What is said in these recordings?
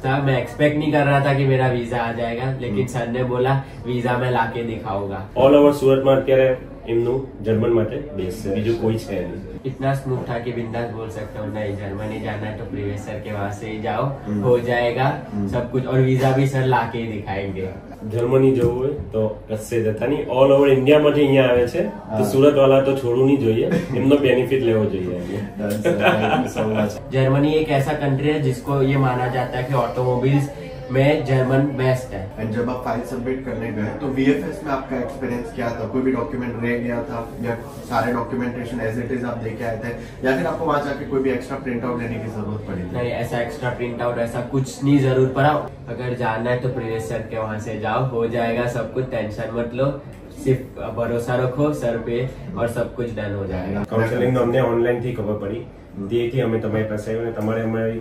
था। मैं एक्सपेक्ट नहीं कर रहा था कि मेरा वीजा आ जाएगा, लेकिन सर ने बोला वीजा मैं लाके दिखाऊंगा। ऑल ओवर सूरत में અત્યારે એમનું જર્મન માટે બેસ છે, બીજું કોઈ છે નહીં। इतना स्मूथ था कि बिंदास बोल सकता हूँ नहीं जर्मनी जाना है तो प्रीवियस सर के वहाँ से ही जाओ, हो जाएगा सब कुछ, और वीजा भी सर लाके ही दिखाएंगे। જર્મની જવું હોય તો કશે જતા નહીં, ઓલ ઓવર ઇન્ડિયા માંથી અહીંયા આવે છે તો સુરત વાળા તો છોડવું નહીં જોઈએ, એમનો બેનિફિટ લેવો જોઈએ। जर्मनी एक ऐसा कंट्री है जिसको ये माना जाता है कि ऑटोमोबाइल्स में जर्मन बेस्ट है। एंड जब आप फाइल सबमिट करने गए तो वीएफएस में आपका एक्सपीरियंस क्या था? कोई भी डॉक्यूमेंट रह गया था या सारे डॉक्यूमेंटेशन एज इट इज आप देके आए थे, या फिर आपको वहां जाके कोई भी एक्स्ट्रा प्रिंट आउट लेने की जरूरत पड़ी? नहीं, ऐसा एक्स्ट्रा प्रिंट आउट ऐसा कुछ नहीं जरूर पड़ा। अगर जाना है तो प्रीवियस सर के वहाँ से जाओ, हो जाएगा सब कुछ, टेंशन मत लो, सिर्फ भरोसा रखो सर पे और सब कुछ डन हो जाएगा। काउंसलिंग अમને ઓનલાઈન થી ખબર પડી, તેથી અમે તમારી પાસે આવ્યા અને તમારે અમારી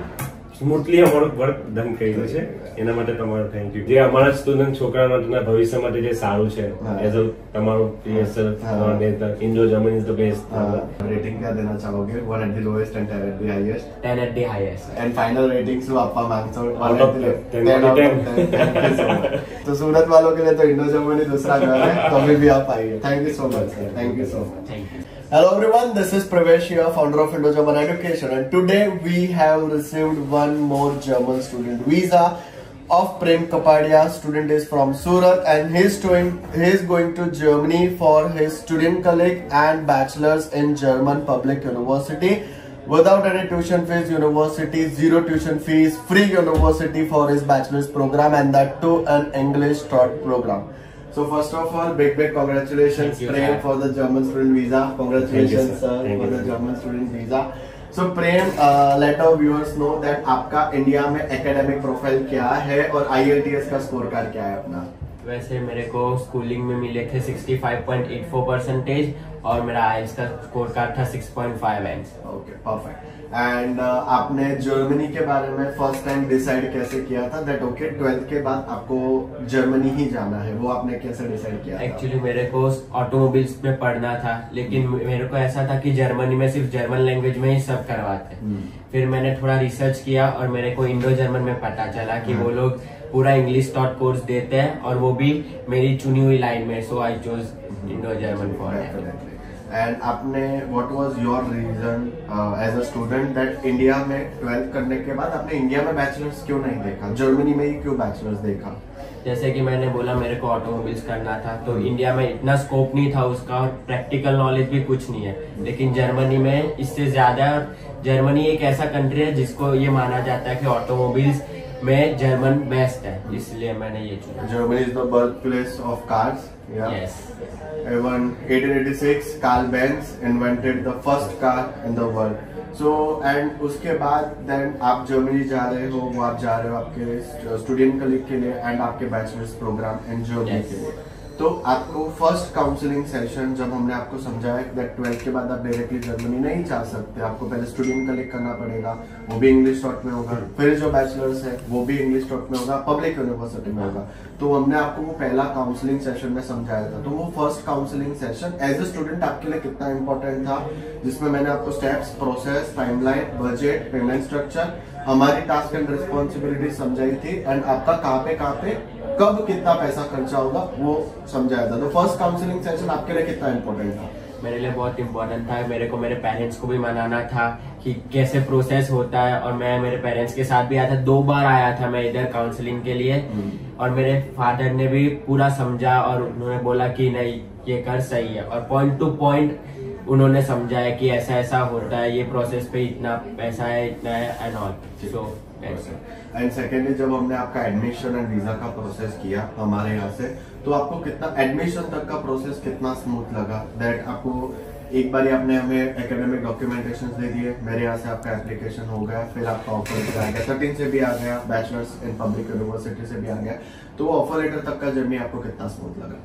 સ્મૂથલી અમારું વર્ક ડન કર્યું છે, એના માટે તમારો થેન્ક યુ। જે અમારા સ્ટુડન્ટ છોકરા માટેના ભવિષ્ય માટે જે સારું છે, એઝ અ તમારું PSL Indo Germany is the best. Rating क्या देना चाहोगे? 1 at the lowest and 10 at the highest? 10 at the highest। And final rating શું આપવા માંગશો? 1 out of 10। तो सूरत वालों के लिए तो इंडो जर्मनी दूसरा घर है, कभी भी आप आइए। Thank you so much sir, thank you so much. Thank you. Hello everyone, this is Pravesh here, founder of Indo-German Education, and today we have received one more German student visa of Prem Kapadia. Student is from Surat and he is going to Germany for his student colleague and bachelor's in German Public University without any tuition fees, university zero tuition fees, free university for his bachelor's program, and that too an English taught program. So first of all, big congratulations Prem for the German student visa. Congratulations sir for the German student visa. So Prem, let our viewers know that आपका India में academic profile क्या है और IELTS का score card क्या है अपना? वैसे मेरे को स्कूलिंग में मिले थे 65.84% और मेरा आइल्स का स्कोर कार्ड था 6.5 ओके परफेक्ट। एंड आपने जर्मनी के बारे में फर्स्ट टाइम डिसाइड कैसे किया था दैट ओके 12th के बाद आपको जर्मनी ही जाना है? वो आपने कैसे डिसाइड किया? एक्चुअली मेरे को ऑटोमोबाइल्स में पढ़ना था, लेकिन मेरे को ऐसा था कि जर्मनी में सिर्फ जर्मन लैंग्वेज में ही सब करवाते। फिर मैंने थोड़ा रिसर्च किया और मेरे को इंडो जर्मन में पता चला कि वो लोग पूरा इंग्लिश टॉट कोर्स देते हैं और वो भी मेरी चुनी हुई लाइन में, so I chose Indo German for it. And आपने what was your reason as a student that India में 12th करने के बाद आपने इंडिया में बैचलर्स क्यों नहीं देखा, जर्मनी में ही क्यों बैचलर्स देखा? जैसे कि मैंने बोला मेरे को ऑटोमोबाइल्स करना था, तो इंडिया में इतना स्कोप नहीं था उसका और प्रैक्टिकल नॉलेज भी कुछ नहीं है, लेकिन जर्मनी में इससे ज्यादा। जर्मनी एक ऐसा कंट्री है जिसको ये माना जाता है कि ऑटोमोबाइल्स में जर्मन बेस्ट है, इसलिए मैंने ये चुना। Germany is the birth place of cars. Yes. Even 1886 Carl Benz invented the first car in the world. So and उसके बाद then आप जर्मनी जा रहे हो, वो आप जा रहे हो आपके स्टूडेंट कलीग के लिए एंड आपके बैचलर्स प्रोग्राम इन जर्मनी के लिए। तो आपको फर्स्ट काउंसलिंग सेशन जब हमने आपको समझाया दैट 12th के बाद आप डायरेक्टली जर्मनी नहीं जा सकते, आपको पहले स्टूडेंट कलीग करना पड़ेगा, वो भी इंग्लिश टॉट में होगा, फिर जो बैचलर्स है वो भी इंग्लिश टॉट में होगा, पब्लिक यूनिवर्सिटी में होगा। तो हमने आपको वो पहला काउंसलिंग सेशन में समझाया था। तो वो first counselling session as a student आपके लिए कितना इंपॉर्टेंट था, जिसमें मैंने आपको steps, process, timeline, budget, payment structure, हमारी टास्क एंड रिस्पॉन्सिबिलिटी समझाई थी एंड आपका कहाँ पे कब कितना पैसा खर्चा होगा वो समझाया था। तो फर्स्ट काउंसलिंग सेशन आपके लिए कितना इंपॉर्टेंट था? मेरे लिए बहुत इंपॉर्टेंट था। मेरे को मेरे पेरेंट्स को भी मनाना था कि कैसे प्रोसेस होता है, और मैं मेरे पेरेंट्स के साथ भी आया था, 2 बार आया था मैं इधर काउंसलिंग के लिए, और मेरे फादर ने भी पूरा समझा और उन्होंने बोला कि नहीं ये कर सही है, और पॉइंट टू पॉइंट उन्होंने समझाया कि ऐसा ऐसा होता है, ये प्रोसेस पे इतना पैसा है, इतना है and all. So and secondly जब हमने आपका एडमिशन एंड वीजा का प्रोसेस किया हमारे यहाँ से, तो आपको कितना एडमिशन तक का प्रोसेस कितना स्मूथ लगा? दैट आपको एक बार आपने हमें एकेडमिक डॉक्यूमेंटेशन दे दिए, मेरे यहाँ से आपका एप्लीकेशन हो गया, फिर आपका ऑफर लेटर आ गया, 13 से भी आ गया, बैचलर्स इन पब्लिक यूनिवर्सिटी से भी आ गया, तो वो ऑफर लेटर तक का जर्नी आपको कितना स्मूथ लगा?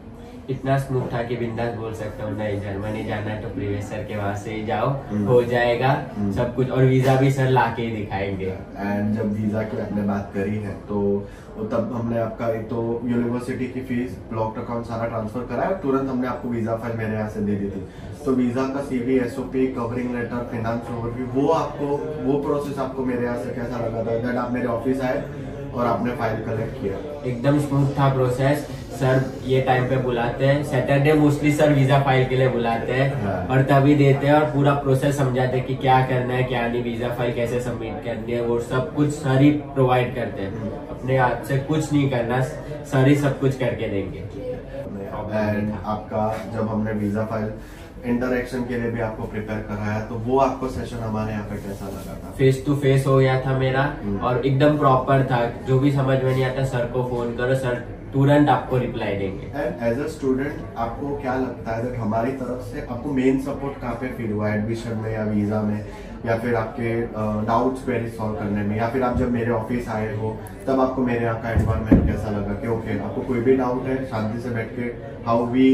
इतना स्मूथ था कि बिंदास बोल सकता हूँ नहीं जर्मनी जाना है तो प्रीवियस सर के वहाँ से ही जाओ, हो जाएगा सब कुछ, और वीजा भी सर लाके ही दिखाएंगे। एंड जब वीजा की आपने बात करी है तो तब हमने आपका एक तो यूनिवर्सिटी की फीस, ब्लॉक अकाउंट सारा ट्रांसफर कराया और तुरंत हमने आपको वीजा फाइल मेरे यहाँ से दे दी थी। तो वीजा का CV, SOP, covering letter, finance overview, वो प्रोसेस आपको मेरे यहाँ से कैसा लगा था? दैट आप मेरे ऑफिस आए और आपने फाइल कलेक्ट किया? एकदम स्मूथ था प्रोसेस सर। ये टाइम पे बुलाते हैं, Saturday mostly sir visa file के लिए बुलाते हैं और तभी देते हैं और पूरा प्रोसेस समझाते हैं कि क्या करना है क्या नहीं, वीजा फाइल कैसे सबमिट करनी है, वो सब कुछ सर ही प्रोवाइड करते हैं। अपने हाथ से कुछ नहीं करना, सर ही सब कुछ करके देंगे। एंड आपका जब हमने वीजा फाइल इंटरेक्शन के लिए भी आपको प्रिपेयर कराया तो वो आपको सेशन हमारे यहाँ पे कैसा लगा था? फेस टू फेस हो गया था मेरा और एकदम प्रॉपर था। जो भी समझ में नहीं आता सर को फोन करो, सर तुरंत आपको रिप्लाई देंगे। एंड एज अ स्टूडेंट आपको क्या लगता है कि हमारी तरफ से आपको मेन सपोर्ट कहाँ पे फील हुआ, एडमिशन में या वीजा में, या फिर आपके डाउट्स क्वेरी सॉल्व करने में, या फिर आप जब मेरे ऑफिस आए हो तब आपको मेरे यहाँ का एनवायरमेंट कैसा लगा कि ओके आपको कोई भी डाउट है शांति से बैठ के how we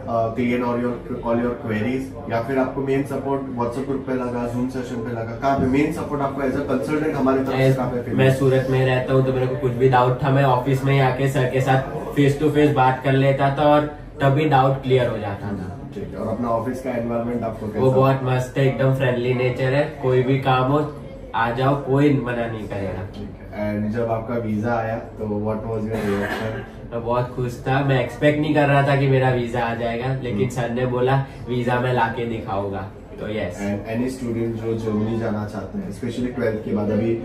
clear all your queries, या फिर आपको मेन सपोर्ट व्हाट्सएप ग्रुप पे लगा, जूम सेशन पे लगा, कहाँ पे मेन सपोर्ट आपको एज अ कंसल्टेंट हमारी तरफ से कहाँ पे फील? मैं सूरत में रहता हूँ तो मेरे को कुछ भी डाउट था मैं ऑफिस में आके सर के साथ फेस टू फेस बात कर लेता था और तभी डाउट क्लियर हो जाता था। ठीक है। और अपना ऑफिस का एनवायरमेंट आपको कैसा? वो बहुत मस्त है, एकदम फ्रेंडली नेचर है, कोई भी काम हो आ जाओ, कोई मना नहीं करेगा। एंड जब आपका वीजा आया तो व्हाट वाज योर रिएक्शन? मैं बहुत खुश था, मैं एक्सपेक्ट नहीं कर रहा था कि मेरा वीजा आ जाएगा, लेकिन सर ने बोला वीजा मैं लाके दिखाऊंगा, तो यस। एंड एनी स्टूडेंट जो जर्मनी जाना चाहते हैं स्पेशली 12th के बाद, अभी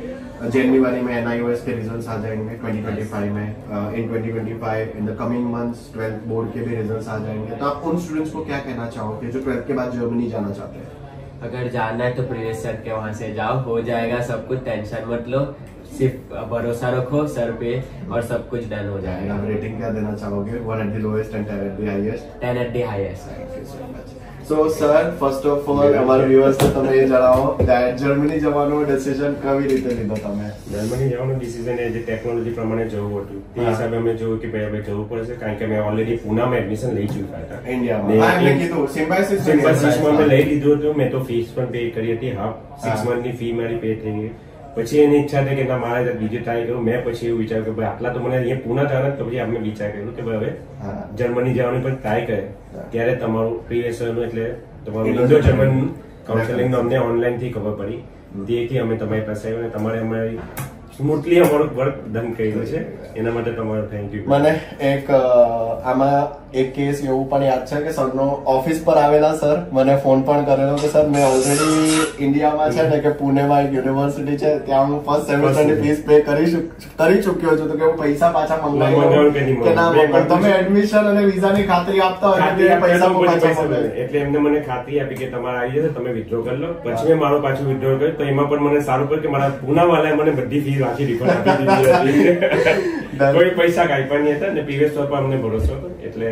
जनवरी में NIOS के रिजल्ट्स आ जाएंगे 2025 में, इन 2025 in the coming months 12th board के भी रिजल्ट्स आ जाएंगे, तो आप उन स्टूडेंट्स को क्या कहना चाहोगे जो 12th के बाद जर्मनी जाना चाहते हैं? अगर जाना है तो प्रिवेश सर के वहाँ से जाओ, हो जाएगा सब कुछ, टेंशन मत लो, सिर्फ भरोसा रखो सर पे और सब कुछ डन हो जाएगा। आप रेटिंग क्या देना चाहोगे? 1 at the lowest and 10 at the highest? 10 at the highest. Thank you so much. So sir, first of all અમારા વ્યુઅર્સ ને તમે એ જણાવો that જર્મની જવાનો ડિસિઝન કઈ રીતે લીધો તમે? જર્મની જવાનું ડિસિઝન એ જે ટેકનોલોજી પ્રમાણે જવું હતું તે હિસાબે અમે જોયું કે ભાઈ હવે જવું પડશે, કારણ કે મેં ઓલરેડી પૂનામાં એડમિશન લઈ ચૂક્યા હતા ઇન્ડિયામાં. હા એમને કીધું સિમ્બાઇસિસ સિમ્બાઇસિસમાં મેં લઈ લીધું હતું, મેં તો ફીસ પણ પે કરી હતી, હાફ 6 મંથની ફી મારી પે થઈ ગઈ. પછી એની ઈચ્છા થઈ કે ના મારે બીજું ટ્રાય કરું. મેં પછી એવું વિચાર્યું કે ભાઈ આટલા તો મને અહીંયા પૂના જવાના, તો પછી આપણે વિચાર કર્યું કે ભાઈ હવે જર્મની જવાની પણ ટ્રાય કરે. ત્યારે તમારું પ્રિવેશનનું એટલે તમારું ઇન્ડો જર્મન કાઉન્સેલિંગ અમને ઓનલાઈન થી ખબર પડી, તેથી અમે તમારી પાસે આવ્યા અને તમારે અમારી સ્મૂથલી અમારું વર્ક ડન કર્યું છે, એના માટે તમારો થેન્ક યુ. મને એક આમાં એક કેસ એવું પણ યાદ છે કે સરનો ઓફિસ પર આવેલા સર મને ફોન પણ કરેલો કે સર મેં ઓલરેડી ઇન્ડિયામાં છે ને કે પુણેમાં એક યુનિવર્સિટી છે ત્યાં હું ફર્સ્ટ સેમેસ્ટરની ફીસ પે કરી ચૂક્યો છું, તો કે હું પૈસા પાછા મંગાવી કે ના પણ તમે એડમિશન અને વિઝાની ખાતરી આપતા હોય તો પૈસા પાછા મંગાવી. એટલે એમને મને ખાતરી આપી કે તમારે આવી જશે, તમે વિથડ્રો કરી લો. પછી મેં મારો પાછું વિથડ્રો કર્યું, તો એમાં પણ મને સારું પડ્યું કે મારા પૂના વાળાએ મને બધી ફી આખી રિફંડ આપી દીધી હતી. કોઈ પૈસા કાંઈ પણ નહીં હતા ને પ્રીવિયસ પર અમને ભરોસો હતો, એટલે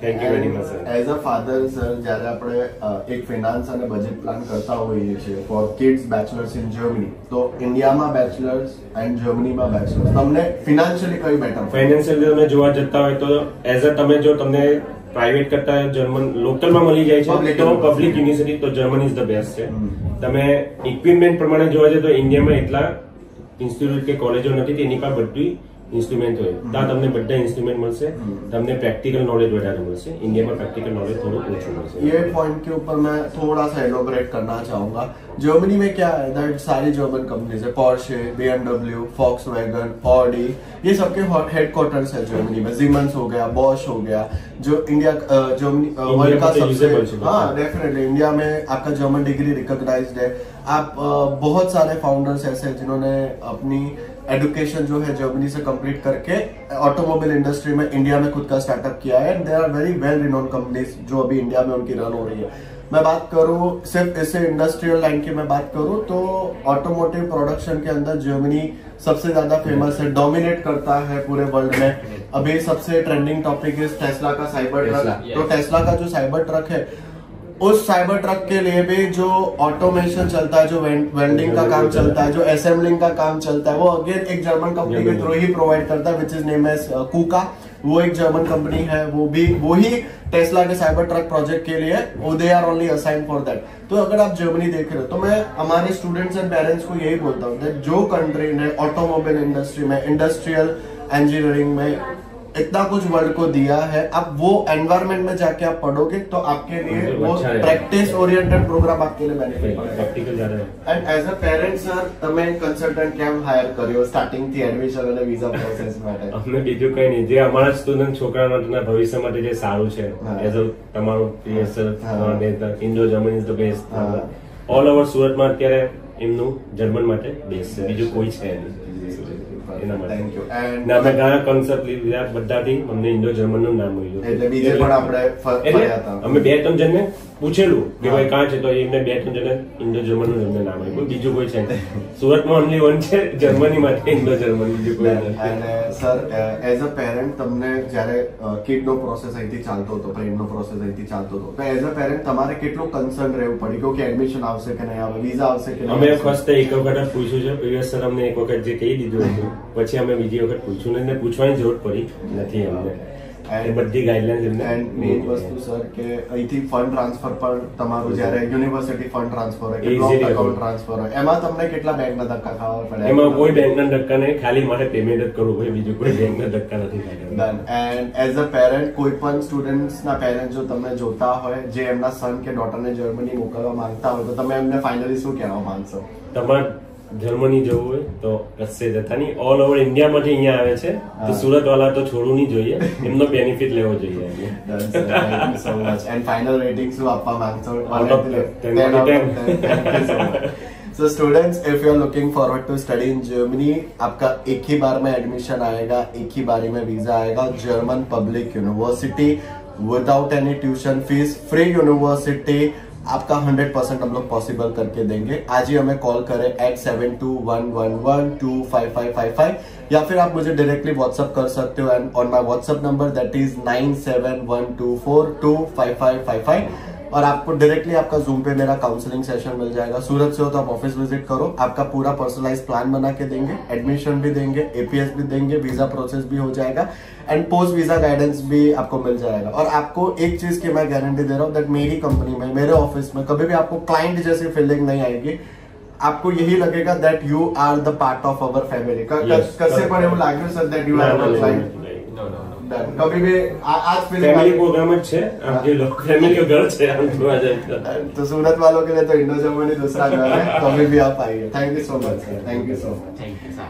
thank you very much sir. As a father sir, જ્યારે આપણે એક ફિનાન્સ અને બજેટ પ્લાન કરતા હોઈએ છીએ for kids bachelors in Germany, તો ઇન્ડિયામાં બેચલર્સ એન્ડ જર્મનીમાં બેચલર્સ તમને ફિનાન્શિયલી કઈ બેટર? ફાઇનાન્શિયલી તમે જોવા જતા હોય તો એઝ અ તમે જો તમને પ્રાઇવેટ કરતા જર્મન લોકલમાં મળી જાય છે તો પબ્લિક યુનિવર્સિટી તો જર્મન ઇઝ ધ બેસ્ટ છે. તમે ઇક્વિપમેન્ટ પ્રમાણે જોવા જાય તો ઇન્ડિયામાં એટલા ઇન્સ્ટિટ્યૂટ કે કોલેજો નથી, તેની પર બધી ઇન્સ્ટ્રુમેન્ટ હોય, ત્યાં તમને બધા ઇન્સ્ટ્રુમેન્ટ મળશે, તમને प्रैक्टिकल नॉलेज વધારે મળશે. इंडिया में प्रैक्टिकल नॉलेज थोड़ा ओछું મળશે. ये पॉइंट के ऊपर मैं थोड़ा सा एलोबरेट करना चाहूंगा. जर्मनी में क्या है दैट सारी जर्मन कंपनीज है, पोर्शे, BMW, Volkswagen, Audi, ये सबके हेडक्वार्टर्स है जर्मनी में. Siemens हो गया, Bosch हो गया, जो इंडिया जर्मनी वर्ल्ड का सबसे, हाँ डेफिनेटली इंडिया में आपका जर्मन डिग्री रिकॉग्नाइज्ड है. आप बहुत सारे फाउंडर्स ऐसे हैं जिन्होंने अपनी एजुकेशन जो है जर्मनी से कंप्लीट करके ऑटोमोबाइल इंडस्ट्री में इंडिया में खुद का स्टार्टअप किया है. They are very well renowned companies जो अभी इंडिया में उनकी रन हो रही है. मैं बात करूं सिर्फ इसे इंडस्ट्रियल लाइन की मैं बात करूं तो ऑटोमोटिव प्रोडक्शन के अंदर जर्मनी सबसे ज्यादा फेमस है, डोमिनेट करता है पूरे वर्ल्ड में. अभी सबसे ट्रेंडिंग टॉपिक इज टेस्ला का साइबर ट्रक. तो टेस्ला का जो साइबर ट्रक है, उस साइबर ट्रक के लिए भी जो ऑटोमेशन चलता है, जो वेल्डिंग का काम चलता है, जो असेंबलिंग का काम चलता है, वो अगेन एक जर्मन कंपनी के थ्रू ही प्रोवाइड करता है, विच इज नेम एज कुका. वो एक जर्मन कंपनी है, वो ही टेस्ला के साइबर ट्रक प्रोजेक्ट के लिए they are only assign for that. तो अगर आप जर्मनी देख रहे हो तो मैं हमारे स्टूडेंट्स एंड पेरेंट्स को यही बोलता हूँ जो कंट्री ने ऑटोमोबाइल इंडस्ट्री में, इंडस्ट्रियल इंजीनियरिंग में इतना कुछ वर्ल्ड को दिया है, अब वो एनवायरमेंट में जाके आप पढ़ोगे तो आपके लिए वो प्रेक्टिस ओरिएंटेड प्रोग्राम आपके लिए बेनिफिट પ્રેક્ટિકલ જ્યાદા and as a parent sir તમે કન્સલ્ટન્ટ કેમ હાયર કર્યો સ્ટાર્ટિંગ થી એડમિશન અને વિઝા પ્રોસેસ માટે? અમને બીજું કઈ નહીં, જે અમારા સ્ટુડન્ટ છોકરા માટેના ભવિષ્ય માટે જે સારું છે, એઝ અ તમારું Indo Germany is the best. All over સુરતમાં અત્યારે એમનું જર્મન માટે બેસ્ટ છે, બીજું કોઈ છે નહીં એના માટે. Thank you. એન્ડ અમે ઘણા કોન્સેપ્ટ લીધા બધાથી, અમને ઇન્ડો જર્મન નું નામ મળ્યું. એટલે બીજે પણ આપણે ફર્યા હતા. અમે 2-3 જણને પૂછેલું કે ભાઈ કાં છે, તો એમને 2-3 જણે ઇન્ડો જર્મન નું એમને નામ આપ્યું, બીજું કોઈ છે નહીં. સુરતમાં ઓનલી વન છે જર્મની માટે ઇન્ડો જર્મન, બીજું કોઈ નથી. અને સર એઝ અ પેરેન્ટ તમને જ્યારે કિડ નો પ્રોસેસ અહીંથી ચાલતો હતો, પ્રેમ નો પ્રોસેસ અહીંથી ચાલતો હતો, તો એઝ અ પેરેન્ટ તમારે કેટલું કન્સર્ન રહેવું પડ્યું કે એડમિશન આવશે કે નહીં આવે, વિઝા આવશે કે નહીં? અમે ફર્સ્ટ એક વખત પૂછ્યું છે, પ્રીવિયસ સર અમને એક વખત જે કહી દીધું હતું, પછી અમે બીજી વખત પૂછ્યું ને પૂછવાની જરૂર પડી નથી અમને. બધી ગાઈડલાઈન્સ એમને. એન્ડ મેઇન વસ્તુ સર કે અહીંથી ફંડ ટ્રાન્સફર પર તમારું જ્યારે યુનિવર્સિટી ફંડ ટ્રાન્સફર હોય કે બ્લોક એકાઉન્ટ ટ્રાન્સફર હોય, એમાં તમને કેટલા બેંકના ધક્કા ખાવા પડે? એમાં કોઈ બેંકના ધક્કા નહીં, ખાલી મારે પેમેન્ટ જ કરવું પડે, બીજું કોઈ બેંકના ધક્કા નથી ખાતા. એન્ડ એઝ અ પેરેન્ટ કોઈ પણ સ્ટુડન્ટ્સના પેરેન્ટ જો તમે જોતા હોય જે એમના સન કે ડોટરને જર્મની મોકલવા માંગતા હોય, તો તમે એમને ફાઇનલી શું કહેવા માંગશો? તમારે જર્મની જવું હોય તો કશે જતા નહીં, ઓલ ઓવર ઇન્ડિયામાંથી અહીંયા આવે છે, તો સુરત વાળા તો છોડવું નહીં જોઈએ, એમનો બેનિફિટ લેવો જોઈએ. So much. And final rating શું આપવા માંગશો? So students, if you are looking forward to study in Germany, आपका एक ही बार में एडमिशन आएगा, एक ही बारी में वीजा आएगा. German public university without any tuition fees, free university, आपका 100% हम लोग पॉसिबल करके देंगे. आज ही हमें कॉल करें at7211125555 या फिर आप मुझे डायरेक्टली व्हाट्सएप कर सकते हो and on my WhatsApp number that is 9712425555. और आपको डायरेक्टली आपका जूम पे मेरा काउंसलिंग सेशन मिल जाएगा. सूरत से हो तो आप ऑफिस विजिट करो, आपका पूरा पर्सनलाइज प्लान बना के देंगे, एडमिशन भी देंगे, एपीएस भी देंगे, वीजा प्रोसेस भी हो जाएगा एंड पोस्ट वीजा गाइडेंस भी आपको मिल जाएगा. और आपको एक चीज की मैं गारंटी दे रहा हूँ दैट मेरी कंपनी में, मेरे ऑफिस में कभी भी आपको क्लाइंट जैसी फीलिंग नहीं आएगी. आपको यही लगेगा that you are the part of our family. कसे पर એવું લાગ્યું sir that you are our client? कभी भी आज फैमिली प्रोग्राम જ છે, आपके लोग फैमिली का घर છે આમ જોવા જાય तो सूरत वालों के लिए तो इंडो जर्मनी दूसरा घर है, कभी भी आप आइए. Thank you so much sir, thank you so much. Thank you sir.